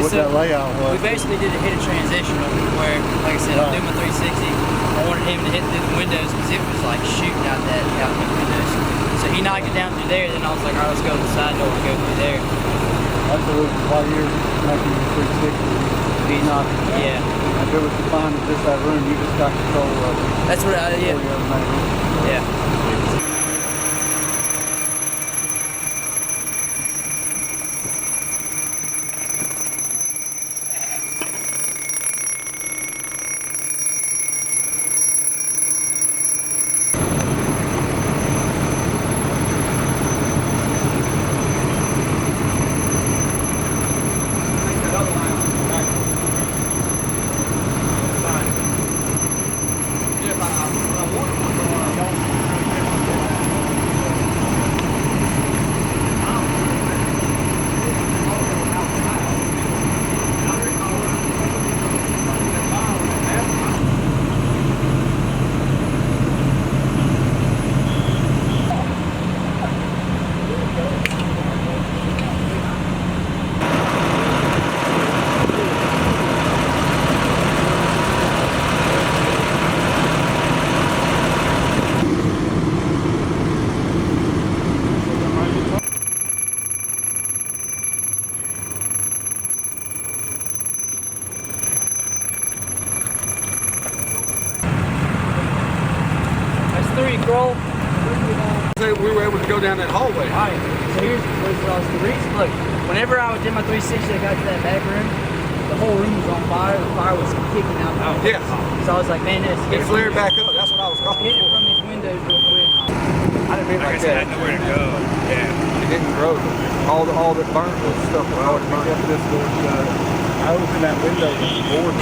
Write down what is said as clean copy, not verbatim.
what that layout was. We basically did a hidden transition where, like I said, I'm doing my 360. I wanted him to hit through the windows because it was like shooting out the windows. So he knocked it down through there, then I was like, all right, let's go to the side door and go through there. That's the reason why you're making your 360. He's not. Yeah. If it was defined as just that room, you just got control of it. That's what yeah. Yeah. Scroll. We were able to go down that hallway. Alright, so here's the reason. Look, whenever I did my 360, I got to that back room, the whole room was on fire. The fire was kicking out the Yes. So I was like, man, It flared back up. That's what I was calling Hit it for. from these windows real quick. I didn't mean like I that. had nowhere to go. Yeah. It didn't grow. All that burnt was stuff that already burnt. I opened that window with the board.